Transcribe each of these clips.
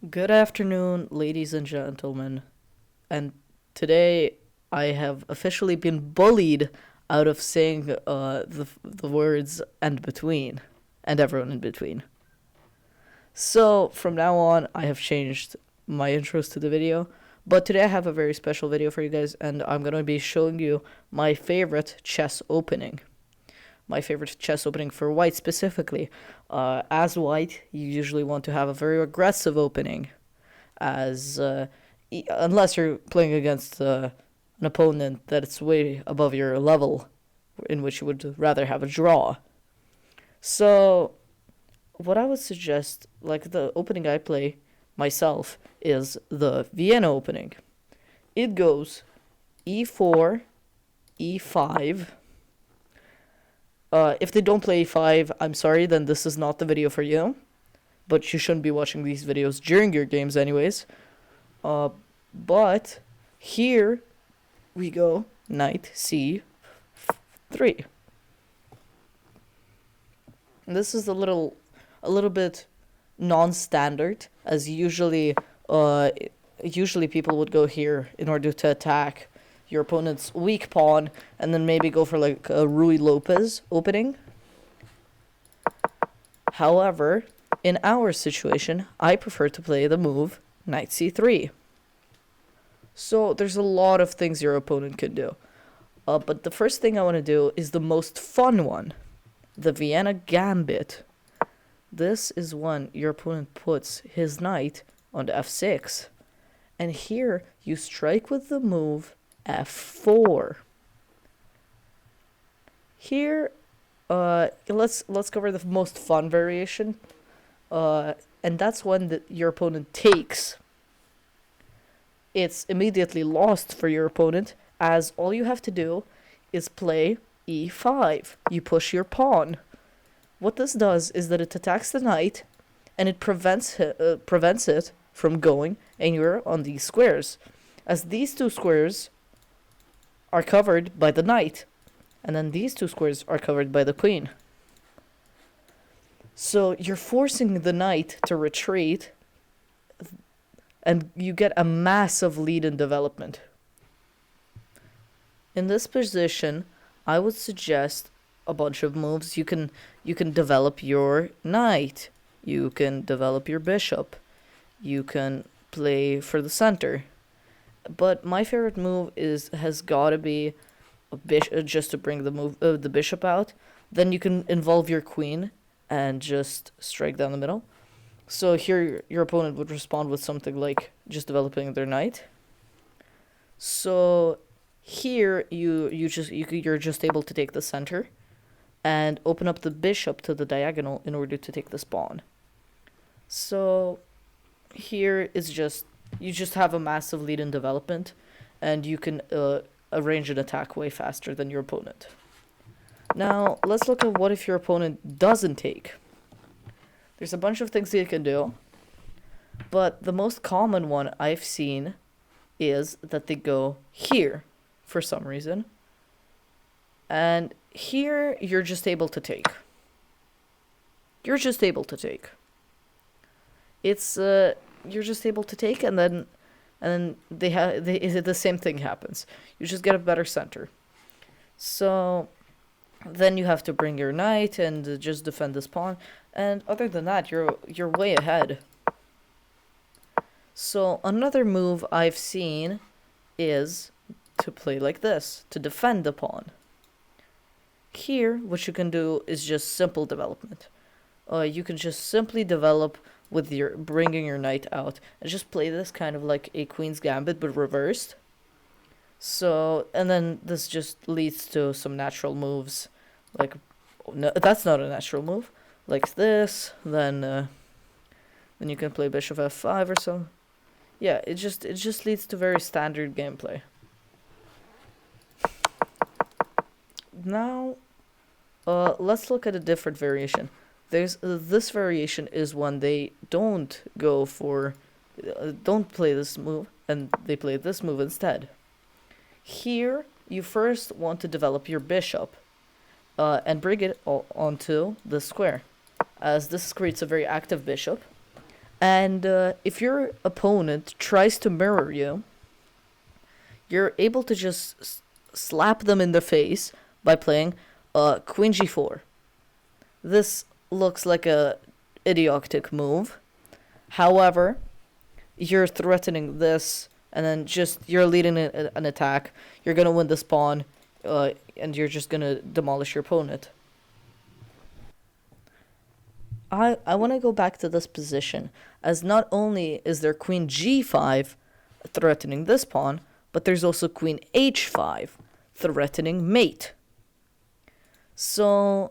Good afternoon, ladies and gentlemen. And today I have officially been bullied out of saying the words and between and everyone in between. So from now on, I have changed my intros to the video. But today I have a very special video for you guys, and I'm going to be showing you my favorite chess opening. My favorite chess opening for white specifically. As white, you usually want to have a very aggressive opening, as unless you're playing against an opponent that's way above your level, in which you would rather have a draw. So, what I would suggest, like the opening I play myself, is the Vienna opening. It goes e4, e5. If they don't play e5, I'm sorry, then this is not the video for you. But you shouldn't be watching these videos during your games anyways. But here we go, knight c3. This is a little bit non-standard, as usually people would go here in order to attack your opponent's weak pawn, and then maybe go for like a Rui Lopez opening. However, in our situation, I prefer to play the move knight c3. So there's a lot of things your opponent could do. But the first thing I want to do is the most fun one, the Vienna Gambit. This is when your opponent puts his knight on f6. And here you strike with the move f4. Here, let's cover the most fun variation. And that's when your opponent takes. It's immediately lost for your opponent, as all you have to do is play e5. You push your pawn. What this does is that it attacks the knight, and it prevents it from going anywhere on these squares, as these two squares are covered by the knight, and then these two squares are covered by the queen. So you're forcing the knight to retreat, and you get a massive lead in development. In this position, I would suggest a bunch of moves. You can develop your knight. You can develop your bishop. You can play for the center. But my favorite move has got to be just to bring the bishop out. Then you can involve your queen and just strike down the middle. So here your opponent would respond with something like just developing their knight. So here you're just able to take the center and open up the bishop to the diagonal in order to take this pawn. So here is you just have a massive lead in development, and you can arrange an attack way faster than your opponent. Now let's look at what if your opponent doesn't take. There's a bunch of things you can do, but the most common one I've seen is that they go here for some reason. And here you're just able to take. You're just able to take. You're just able to take, and then the same thing happens. You just get a better center. So then you have to bring your knight and just defend this pawn. And other than that, you're way ahead. So another move I've seen is to play like this, to defend the pawn. Here, what you can do is just simple development. You can just simply develop with bringing your knight out, and just play this kind of like a queen's gambit, but reversed. So, and then this just leads to some natural moves, like, no, that's not a natural move, like this. Then you can play bishop f5 or so. Yeah, it just leads to very standard gameplay. Now, let's look at a different variation. This variation is when they don't play this move, and they play this move instead. Here, you first want to develop your bishop, and bring it onto the square, as this creates a very active bishop, And if your opponent tries to mirror you, you're able to just slap them in the face by playing Queen G4. This looks like a idiotic move. However, you're threatening this, and then just you're leading an attack. You're gonna win this pawn, and you're just gonna demolish your opponent. I want to go back to this position, as not only is there Queen G5 threatening this pawn, but there's also Queen H5 threatening mate. So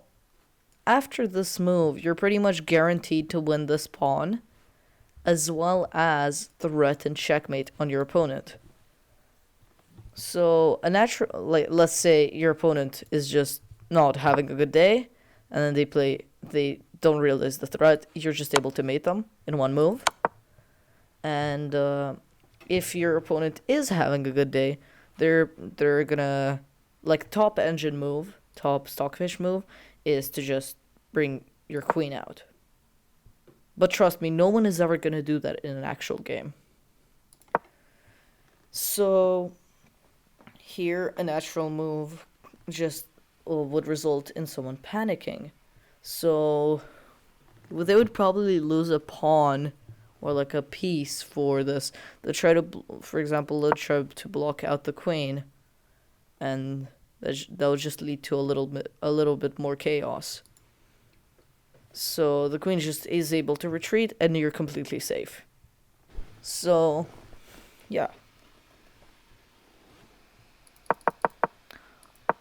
after this move, you're pretty much guaranteed to win this pawn, as well as threaten checkmate on your opponent. So a natural, like, let's say your opponent is just not having a good day, and then they don't realize the threat. You're just able to mate them in one move. And if your opponent is having a good day, they're gonna, like, top engine move, top stockfish move is to just bring your queen out. But trust me, no one is ever gonna do that in an actual game. So here, a natural move just would result in someone panicking. So they would probably lose a pawn or like a piece for this. They try to, for example, they'll try to block out the queen, and that would just lead to a little bit more chaos. So the queen just is able to retreat, and you're completely safe. So, yeah.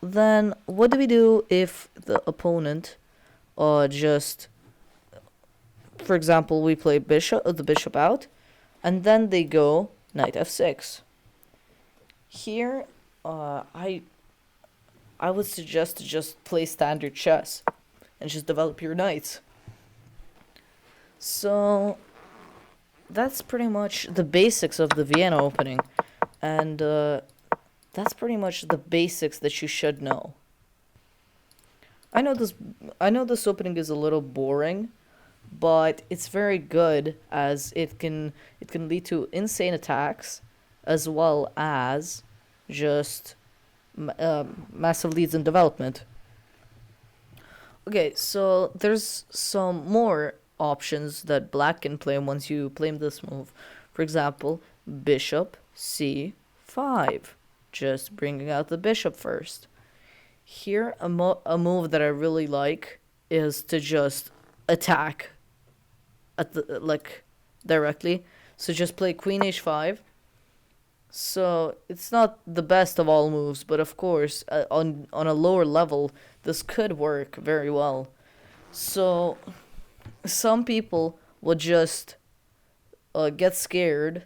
Then what do we do if the opponent just, for example, we play the bishop out, and then they go knight f6. Here, I would suggest to just play standard chess and just develop your knights. So that's pretty much the basics of the Vienna opening, and that's pretty much the basics that you should know. I know this opening is a little boring, but it's very good, as it can lead to insane attacks, as well as just massive leads in development. Okay, so there's some more options that black can play once you play this move. For example, bishop c5, just bringing out the bishop first. Here, a move that I really like is to just attack at the, like, directly. So just play queen h5. So it's not the best of all moves, but of course, on a lower level, this could work very well. So some people would just get scared,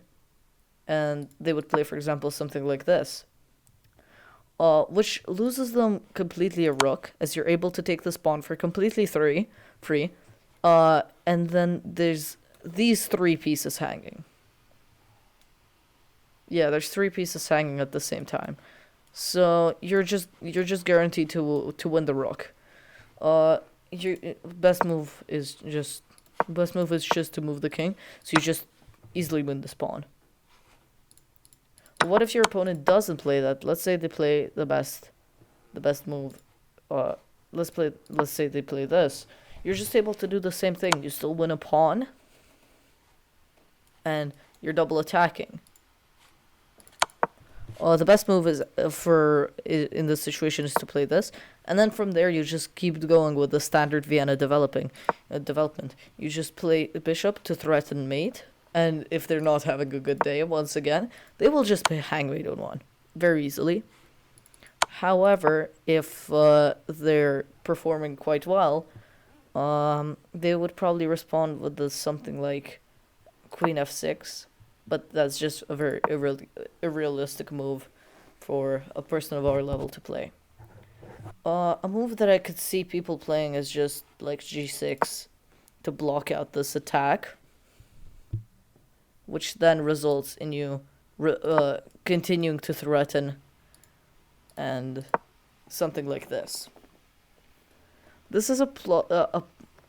and they would play, for example, something like this. Which loses them completely a rook, as you're able to take this pawn for completely free. And then there's these three pieces hanging. Yeah, there's three pieces hanging at the same time. So you're just guaranteed to win the rook. Your best move is just to move the king, so you just easily win this pawn. What if your opponent doesn't play that? Let's say they play the best move. Let's say they play this. You're just able to do the same thing. You still win a pawn, and you're double attacking. The best move is in this situation is to play this, and then from there you just keep going with the standard Vienna development. You just play the bishop to threaten mate. And if they're not having a good day, once again, they will just play hangmate on one very easily. However, if they're performing quite well, they would probably respond with something like queen f6. But that's just a very irrealistic move for a person of our level to play. A move that I could see people playing is just like g6 to block out this attack, which then results in you continuing to threaten, and something like this. This is an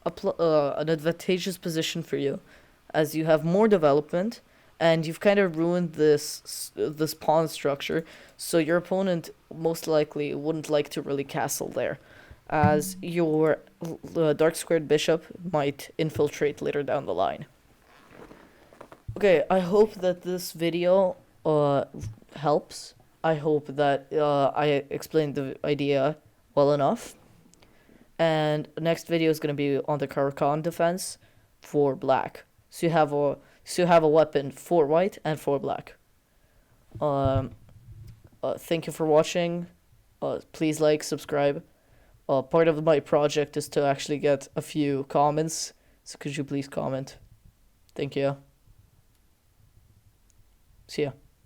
advantageous position for you, as you have more development, and you've kind of ruined this pawn structure, so your opponent most likely wouldn't like to really castle there, as your dark squared bishop might infiltrate later down the line. Okay, I hope that this video helps. I hope that I explained the idea well enough. And the next video is going to be on the Caro-Kann defense for black. So you have a weapon for white and for black. Thank you for watching. Please like, subscribe. Part of my project is to actually get a few comments. So could you please comment? Thank you. See ya.